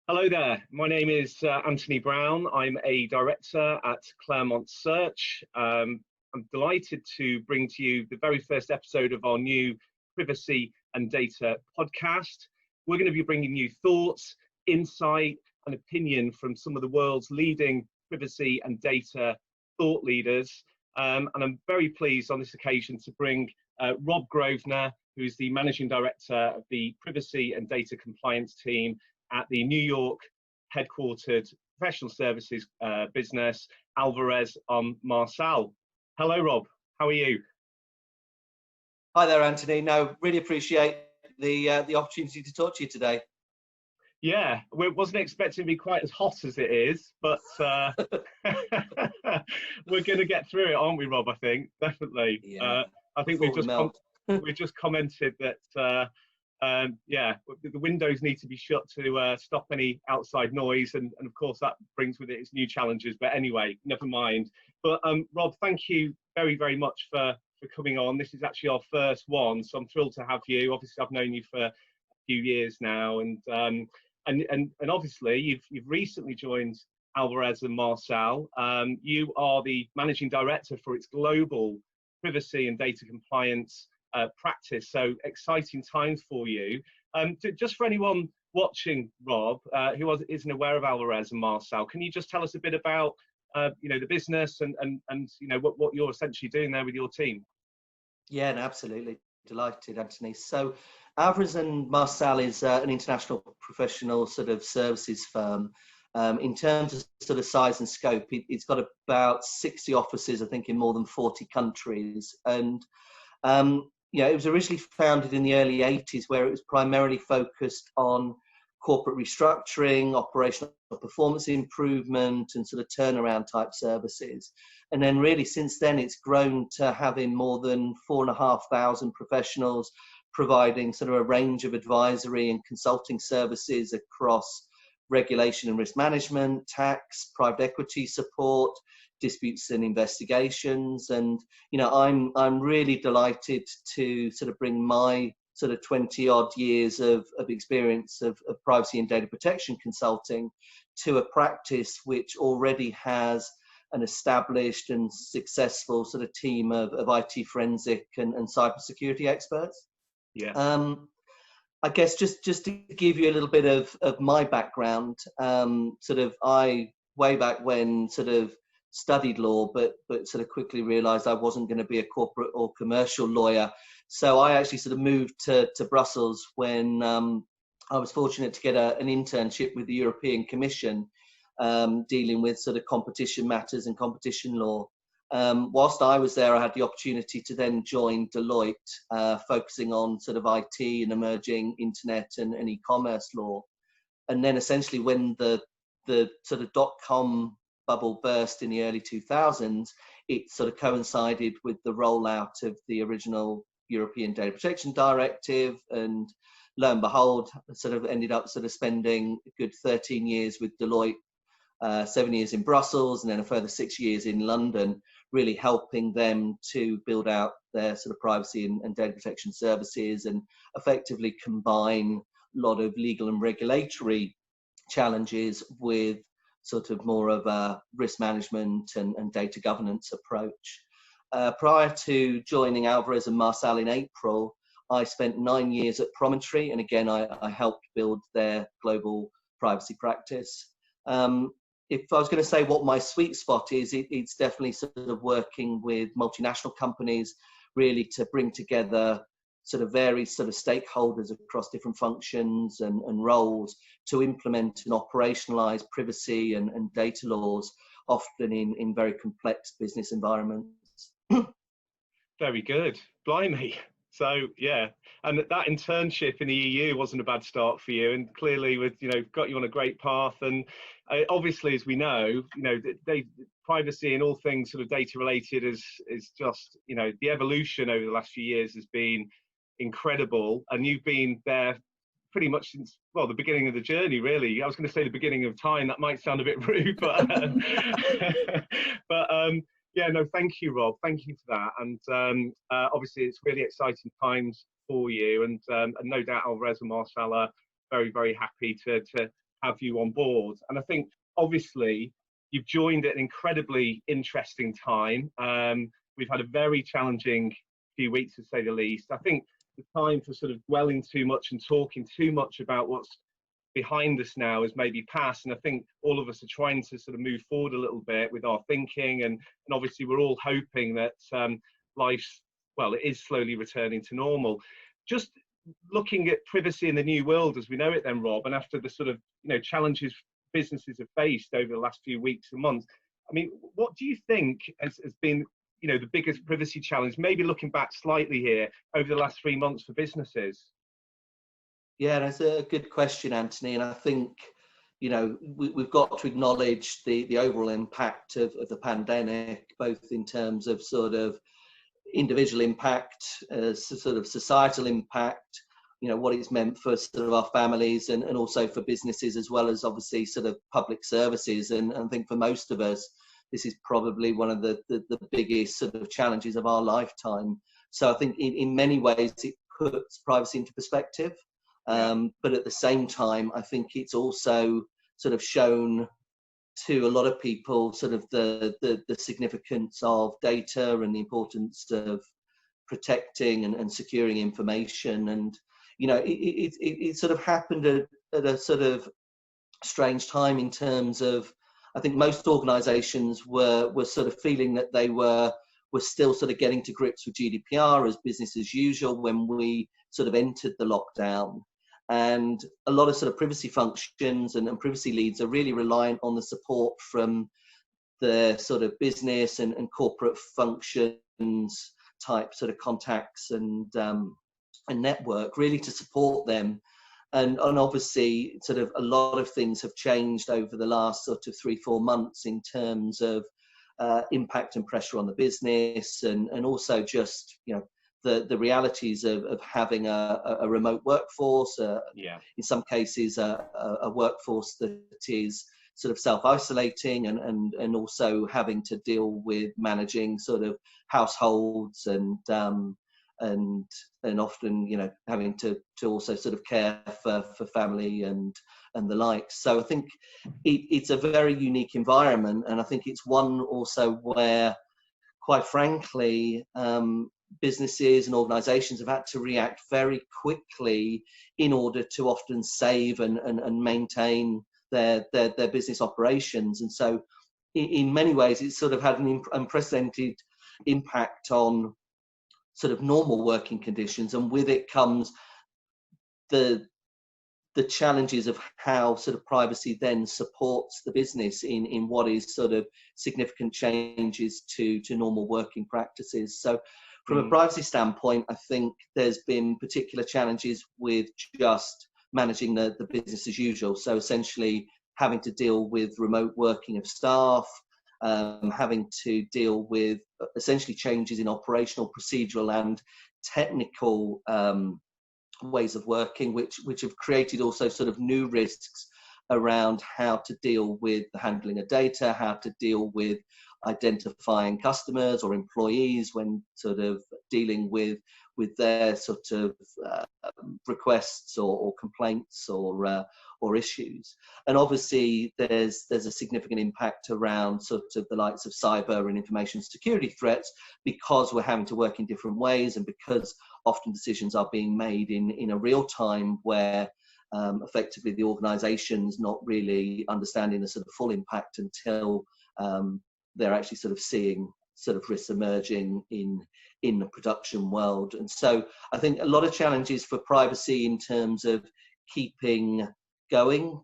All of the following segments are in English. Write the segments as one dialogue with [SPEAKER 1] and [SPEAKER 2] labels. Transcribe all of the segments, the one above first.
[SPEAKER 1] Hello there. My name is Anthony Brown. I'm a director at Clermont Search. I'm delighted to bring to you the very first episode of our new privacy and data podcast. We're going to be bringing you thoughts, insight, and opinion from some of the world's leading privacy and data thought leaders. And I'm very pleased on this occasion to bring Rob Grosvenor, who is the managing director of the privacy and data compliance team at the New York headquartered professional services business, Alvarez Marsal. Hello, Rob. How are you?
[SPEAKER 2] Hi there, Anthony. No, really appreciate the opportunity to talk to you today.
[SPEAKER 1] Yeah, we wasn't expecting to be quite as hot as it is, but we're going to get through it, aren't we, Rob? I think definitely.
[SPEAKER 2] Yeah,
[SPEAKER 1] I think we've just commented that. Yeah, the windows need to be shut to stop any outside noise, and of course that brings with it its new challenges. But anyway, never mind. But Rob, thank you very much for coming on. This is actually our first one, so I'm thrilled to have you. Obviously, I've known you for a few years now, and obviously you've recently joined Alvarez and Marsal. You are the managing director for its global privacy and data compliance practice, so exciting times for you. Just for anyone watching, Rob, who isn't aware of Alvarez and Marsal, can you just tell us a bit about the business and what you're essentially doing there with your team?
[SPEAKER 2] Yeah, no, absolutely. Delighted, Anthony. So Alvarez and Marsal is an international professional sort of services firm. In terms of sort of size and scope, it's got about 60 offices, I think, in more than 40 countries. And it was originally founded in the early 80s, where it was primarily focused on corporate restructuring, operational performance improvement, and sort of turnaround type services. And then really since then, it's grown to having more than 4,500 professionals providing sort of a range of advisory and consulting services across regulation and risk management, tax, private equity support, disputes and investigations. And I'm really delighted to sort of bring my sort of 20 odd years of experience of privacy and data protection consulting to a practice which already has an established and successful sort of team of IT forensic and cybersecurity experts.
[SPEAKER 1] Yeah.
[SPEAKER 2] I guess just to give you a little bit of my background, I way back when sort of studied law, but sort of quickly realized I wasn't going to be a corporate or commercial lawyer. So I actually sort of moved to Brussels when I was fortunate to get an internship with the European Commission, dealing with sort of competition matters and competition law. Whilst I was there, I had the opportunity to then join Deloitte, focusing on sort of IT and emerging internet and e-commerce law. And then essentially when the sort of dot-com bubble burst in the early 2000s, it sort of coincided with the rollout of the original European Data Protection Directive, and lo and behold, sort of ended up sort of spending a good 13 years with Deloitte, 7 years in Brussels, and then a further 6 years in London, really helping them to build out their sort of privacy and data protection services and effectively combine a lot of legal and regulatory challenges with sort of more of a risk management and data governance approach. Prior to joining Alvarez and Marsal in April, I spent 9 years at Promontory, and again, I helped build their global privacy practice. If I was going to say what my sweet spot is, it's definitely sort of working with multinational companies, really to bring together sort of various sort of stakeholders across different functions and roles to implement and operationalize privacy and data laws, often in very complex business environments.
[SPEAKER 1] Very good. Blimey. So yeah, and that internship in the EU wasn't a bad start for you, and clearly with got you on a great path. And obviously, as we know, privacy and all things sort of data related is just the evolution over the last few years has been incredible, and you've been there pretty much since the beginning of the journey, really. I was going to say the beginning of time. That might sound a bit rude, but yeah, no, thank you, Rob. Thank you for that. And obviously, it's really exciting times for you, and no doubt Alvarez and Marsal are very happy to have you on board. And I think obviously you've joined at an incredibly interesting time. We've had a very challenging few weeks, to say the least. I think the time for sort of dwelling too much and talking too much about what's behind us now is maybe past, and I think all of us are trying to sort of move forward a little bit with our thinking, and obviously we're all hoping that life's, well, it is slowly returning to normal. Just looking at privacy in the new world as we know it then, Rob, and after the sort of, you know, challenges businesses have faced over the last few weeks and months, I mean, what do you think has been, you know, the biggest privacy challenge, maybe looking back slightly here, over the last 3 months for businesses?
[SPEAKER 2] Yeah, that's a good question, Anthony. And I think, you know, we've got to acknowledge the overall impact of the pandemic, both in terms of sort of individual impact, sort of societal impact, you know, what it's meant for sort of our families and also for businesses, as well as obviously sort of public services. And I think for most of us, this is probably one of the biggest sort of challenges of our lifetime. So I think in many ways it puts privacy into perspective. But at the same time, I think it's also sort of shown to a lot of people sort of the significance of data and the importance of protecting and securing information. And, you know, it sort of happened at a sort of strange time in terms of, I think most organizations were sort of feeling that they were still sort of getting to grips with GDPR as business as usual when we sort of entered the lockdown. And a lot of sort of privacy functions and privacy leads are really reliant on the support from the sort of business and corporate functions type sort of contacts and network, really to support them. And obviously sort of a lot of things have changed over the last sort of 3-4 months in terms of impact and pressure on the business, and also just, you know, the realities of having a remote workforce, in some cases a workforce that is sort of self-isolating, and also having to deal with managing sort of households and often, you know, having to also sort of care for family and the like. So I think it's a very unique environment, and I think it's one also where, quite frankly, businesses and organizations have had to react very quickly in order to often save and maintain their business operations. And so in many ways it's sort of had an unprecedented impact on sort of normal working conditions, and with it comes the challenges of how sort of privacy then supports the business in what is sort of significant changes to normal working practices. So from a privacy standpoint, I think there's been particular challenges with just managing the business as usual. So essentially having to deal with remote working of staff, having to deal with essentially changes in operational, procedural and technical ways of working, which have created also sort of new risks around how to deal with the handling of data, how to deal with identifying customers or employees when sort of dealing with their sort of requests or complaints or issues. And obviously there's a significant impact around sort of the likes of cyber and information security threats, because we're having to work in different ways, and because often decisions are being made in a real time where effectively the organization's not really understanding the sort of full impact until they're actually sort of seeing sort of risks emerging in the production world. And so I think a lot of challenges for privacy in terms of keeping going,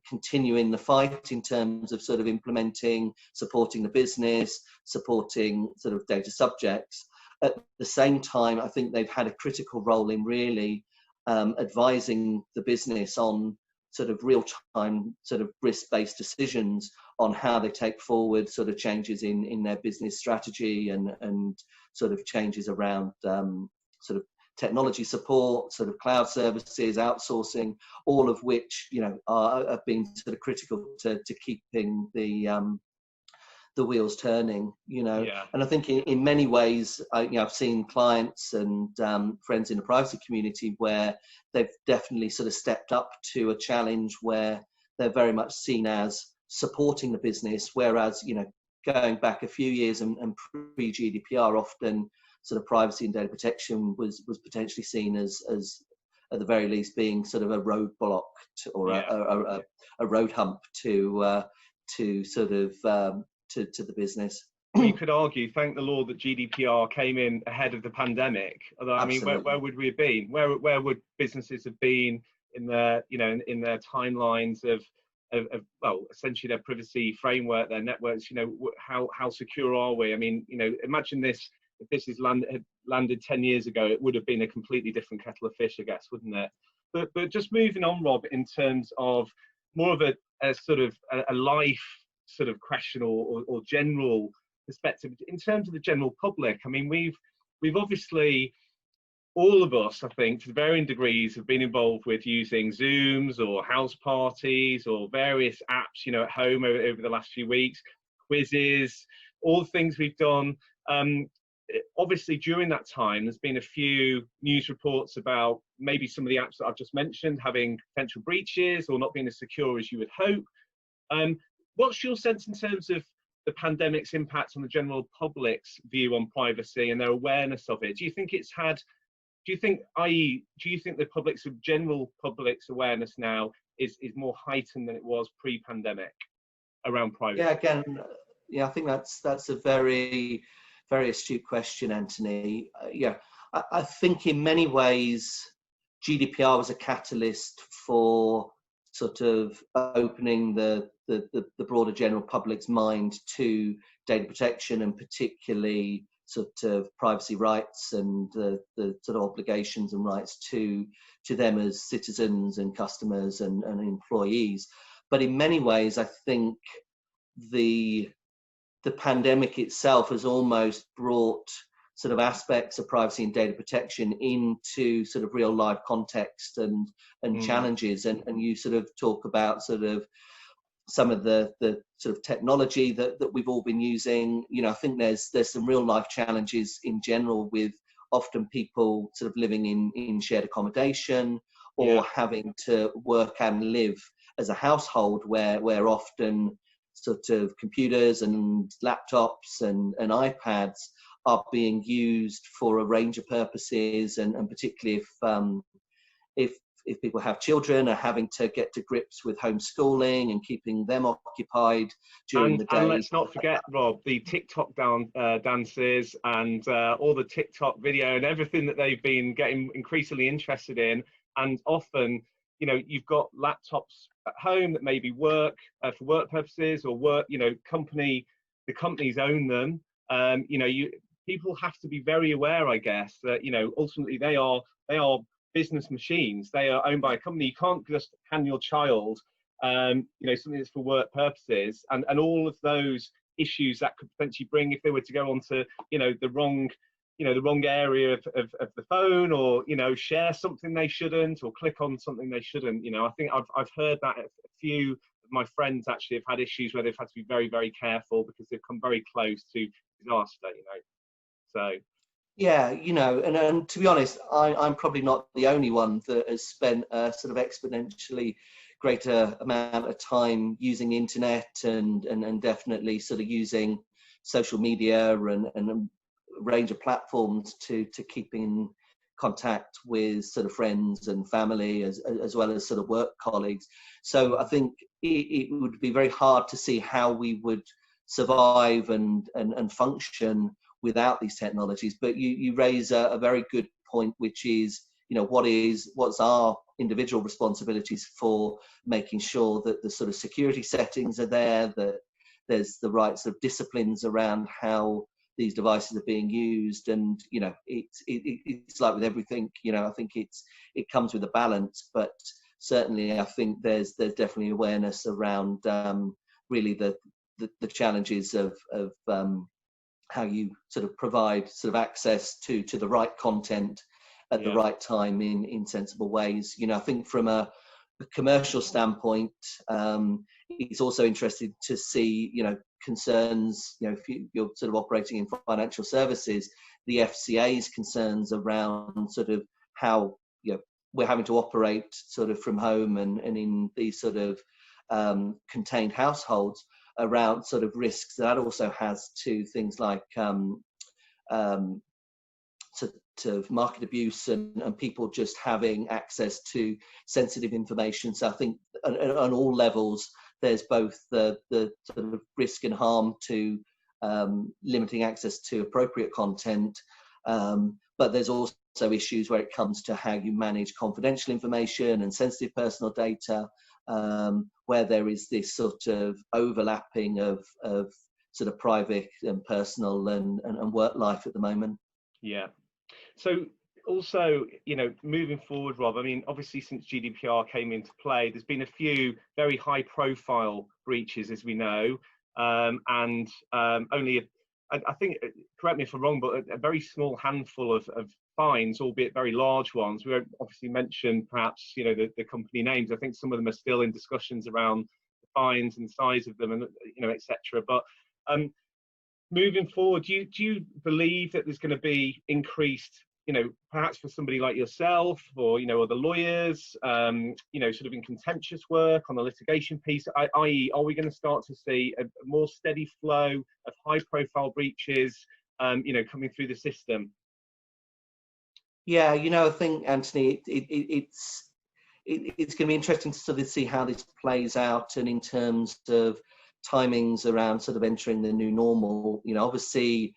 [SPEAKER 2] continuing the fight in terms of sort of implementing, supporting the business, supporting sort of data subjects. At the same time, I think they've had a critical role in really advising the business on sort of real-time sort of risk-based decisions on how they take forward sort of changes in their business strategy and sort of changes around sort of technology support, sort of cloud services, outsourcing, all of which, you know, have been sort of critical to keeping the the wheels turning,
[SPEAKER 1] Yeah.
[SPEAKER 2] And I think in many ways, I've seen clients and friends in the privacy community where they've definitely sort of stepped up to a challenge where they're very much seen as supporting the business, whereas, going back a few years and pre-GDPR, often sort of privacy and data protection was potentially seen as at the very least being sort of a roadblock or a road hump to sort of to the business.
[SPEAKER 1] Well, you could argue, thank the Lord, that GDPR came in ahead of the pandemic. Although, I mean, where would we have been? Where would businesses have been in their, in their timelines of well, essentially their privacy framework, their networks? How secure are we? I mean, imagine this. If this had landed 10 years ago, it would have been a completely different kettle of fish, I guess, wouldn't it? But just moving on, Rob, in terms of more of a sort of a life sort of question or general perspective, in terms of the general public. I mean, we've obviously, all of us, I think, to varying degrees, have been involved with using Zooms or house parties or various apps, at home over the last few weeks, quizzes, all the things we've done. Obviously, during that time, there's been a few news reports about maybe some of the apps that I've just mentioned having potential breaches or not being as secure as you would hope. What's your sense in terms of the pandemic's impact on the general public's view on privacy and their awareness of it? Do you think the general public's awareness now is more heightened than it was pre-pandemic around privacy?
[SPEAKER 2] Yeah, again, I think that's a very, very astute question, Anthony. I think in many ways GDPR was a catalyst for sort of opening the broader general public's mind to data protection, and particularly sort of privacy rights and the sort of obligations and rights to them as citizens and customers and employees. But in many ways, I think the pandemic itself has almost brought sort of aspects of privacy and data protection into sort of real life context and challenges. And you sort of talk about sort of some of the sort of technology that we've all been using. I think there's some real life challenges in general with often people sort of living in shared accommodation or having to work and live as a household where often sort of computers and laptops and iPads are being used for a range of purposes, and particularly if people have children, are having to get to grips with homeschooling and keeping them occupied during the day.
[SPEAKER 1] And let's not forget, Rob, the TikTok dances and all the TikTok video and everything that they've been getting increasingly interested in. And often, you've got laptops at home that maybe work for work purposes or work, the companies own them. People have to be very aware, I guess, that, ultimately they are business machines. They are owned by a company. You can't just hand your child, something that's for work purposes, and all of those issues that could potentially bring if they were to go onto, the wrong area of the phone, or, share something they shouldn't, or click on something they shouldn't. I think I've heard that a few of my friends actually have had issues where they've had to be very, very careful because they've come very close to disaster, So.
[SPEAKER 2] Yeah, and to be honest, I'm probably not the only one that has spent a sort of exponentially greater amount of time using the internet and definitely sort of using social media and a range of platforms to keep in contact with sort of friends and family as well as sort of work colleagues. So I think it would be very hard to see how we would survive and function without these technologies. But you raise a very good point, which is, what's our individual responsibilities for making sure that the sort of security settings are there, that there's the right sort of disciplines around how these devices are being used. And, it's like with everything, I think it comes with a balance, but certainly I think there's definitely awareness around really the challenges of how you sort of provide sort of access to the right content at the right time in sensible ways. I think from a commercial standpoint, it's also interesting to see, concerns, if you're sort of operating in financial services, the FCA's concerns around sort of how we're having to operate sort of from home and in these sort of contained households around sort of risks that also has to things like to market abuse and people just having access to sensitive information. So I think on all levels, there's both the sort of risk and harm to limiting access to appropriate content, but there's also issues where it comes to how you manage confidential information and sensitive personal data, where there is this sort of overlapping of sort of private and personal and work life at the moment.
[SPEAKER 1] Yeah. So also, moving forward, Rob, I mean, obviously since GDPR came into play, there's been a few very high profile breaches, as we know, and only, I think, correct me if I'm wrong, but a very small handful of fines, albeit very large ones. We won't obviously mention perhaps, the company names. I think some of them are still in discussions around the fines and the size of them and, etc. But moving forward, do you believe that there's going to be increased, perhaps for somebody like yourself or, other lawyers, sort of in contentious work on the litigation piece, i.e., are we going to start to see a more steady flow of high profile breaches, coming through the system?
[SPEAKER 2] Yeah, I think, Anthony, it's going to be interesting to sort of see how this plays out, and in terms of timings around sort of entering the new normal. Obviously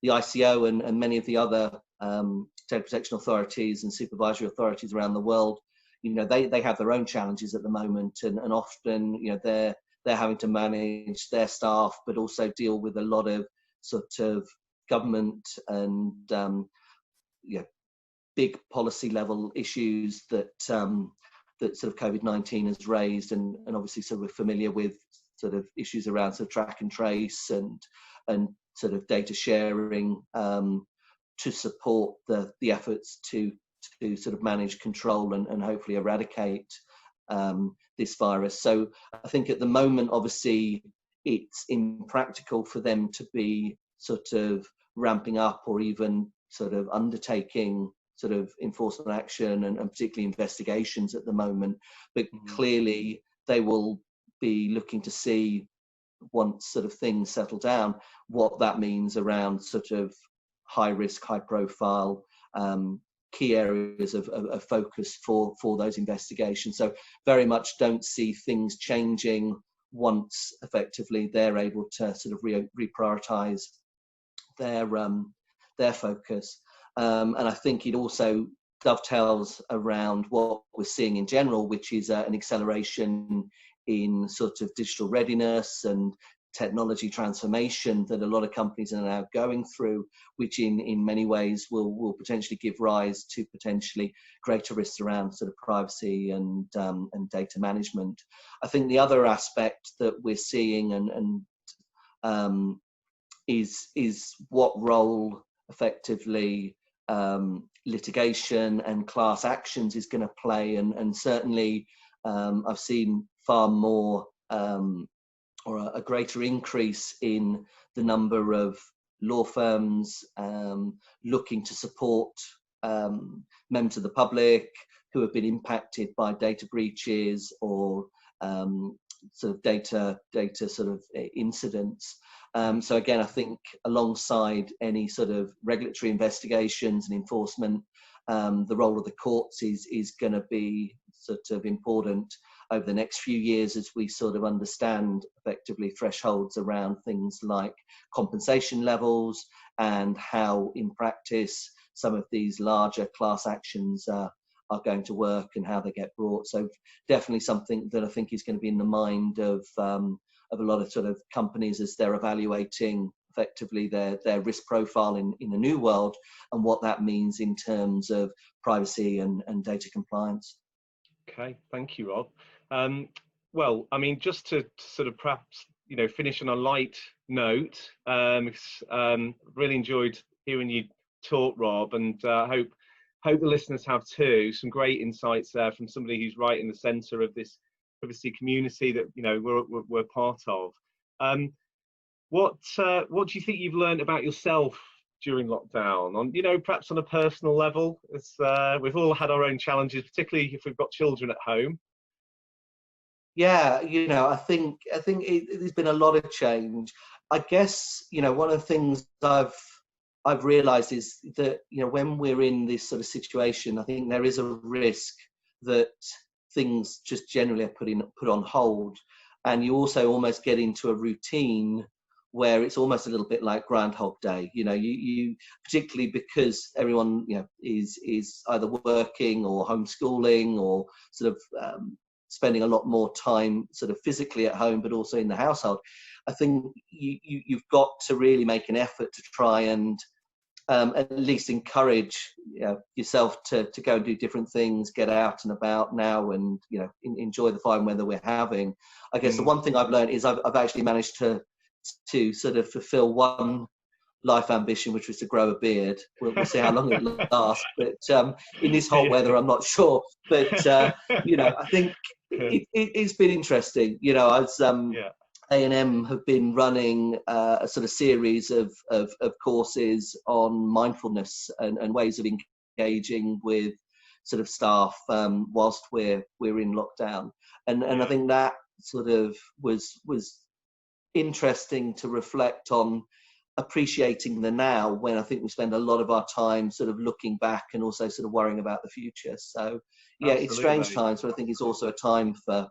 [SPEAKER 2] the ICO and many of the other data protection authorities and supervisory authorities around the world, they have their own challenges at the moment, and often they're having to manage their staff, but also deal with a lot of sort of government and big policy level issues that that sort of COVID-19 has raised, and obviously so we're familiar with sort of issues around sort of track and trace and sort of data sharing to support the efforts to sort of manage, control and hopefully eradicate this virus. So I think at the moment, obviously, it's impractical for them to be sort of ramping up or even sort of undertaking sort of enforcement action and particularly investigations at the moment. But clearly they will be looking to see, once sort of things settle down, what that means around sort of high risk, high profile key areas of focus for those investigations. So very much don't see things changing once effectively they're able to sort of reprioritize their focus. And I think it also dovetails around what we're seeing in general, which is an acceleration in sort of digital readiness and technology transformation that a lot of companies are now going through, which in many ways will potentially give rise to potentially greater risks around sort of privacy and data management. I think the other aspect that we're seeing and is what role effectively litigation and class actions is going to play, and certainly I've seen far more or a greater increase in the number of law firms looking to support members of the public who have been impacted by data breaches or sort of data sort of incidents. So again, I think alongside any sort of regulatory investigations and enforcement, the role of the courts is going to be sort of important over the next few years as we sort of understand effectively thresholds around things like compensation levels and how in practice some of these larger class actions are going to work and how they get brought. So definitely something that I think is going to be in the mind of a lot of sort of companies as they're evaluating effectively their risk profile in a new world and what that means in terms of privacy and data compliance.
[SPEAKER 1] Okay, thank you, Rob. Well, I mean, just to sort of perhaps, finish on a light note, really enjoyed hearing you talk, Rob, and hope the listeners have too. Some great insights there from somebody who's right in the centre of this privacy community that we're part of. What do you think you've learned about yourself during lockdown? On, perhaps on a personal level, as we've all had our own challenges, particularly if we've got children at home.
[SPEAKER 2] Yeah, I think there's been a lot of change. I guess one of the things I've realised is that when we're in this sort of situation, I think there is a risk that things just generally are put on hold, and you also almost get into a routine where it's almost a little bit like Groundhog Day. You particularly because everyone is either working or homeschooling or sort of spending a lot more time sort of physically at home, but also in the household. I think you've got to really make an effort to try and at least encourage yourself to go and do different things, get out and about now, and enjoy the fine weather we're having. I guess the one thing I've learned is I've actually managed to sort of fulfill one life ambition, which was to grow a beard. We'll see how long it lasts, but in this hot weather, I'm not sure. But I think it's been interesting. I was A&M have been running a sort of series of courses on mindfulness and ways of engaging with sort of staff whilst we're in lockdown, and I think that sort of was interesting to reflect on, appreciating the now, when I think we spend a lot of our time sort of looking back and also sort of worrying about the future. So yeah, Absolutely. It's strange times, but I think it's also a time for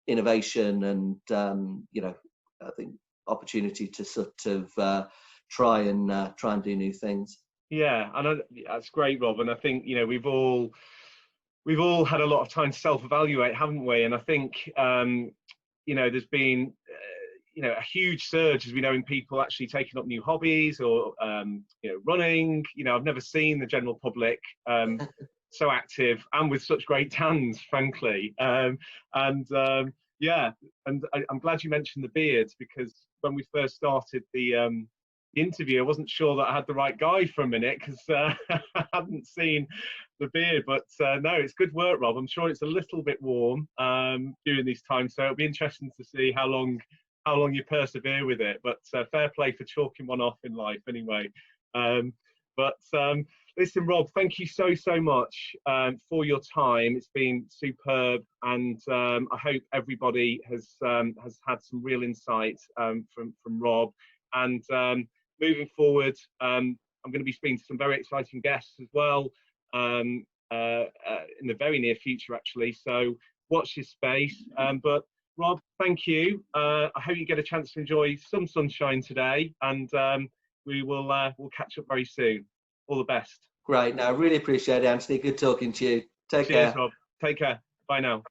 [SPEAKER 2] innovation and I think opportunity to sort of try and do new things.
[SPEAKER 1] Yeah, and that's great, Rob. And I think we've all had a lot of time to self-evaluate, haven't we? And I think there's been a huge surge, as we know, in people actually taking up new hobbies or running. I've never seen the general public so active and with such great tans, frankly. And I'm glad you mentioned the beards, because when we first started the interview, I wasn't sure that I had the right guy for a minute, because I hadn't seen the beard. But no, it's good work, Rob. I'm sure it's a little bit warm during these times, so it'll be interesting to see how long you persevere with it. But fair play for chalking one off in life anyway. Listen, Rob, thank you so much for your time. It's been superb, and I hope everybody has had some real insight from Rob. And moving forward, I'm going to be speaking to some very exciting guests as well in the very near future, actually. So watch this space. But Rob, thank you. I hope you get a chance to enjoy some sunshine today, and we'll catch up very soon. All the best.
[SPEAKER 2] Great. No, I really appreciate it, Anthony. Good talking to you. Take care.
[SPEAKER 1] Cheers, Rob. Take care. Bye now.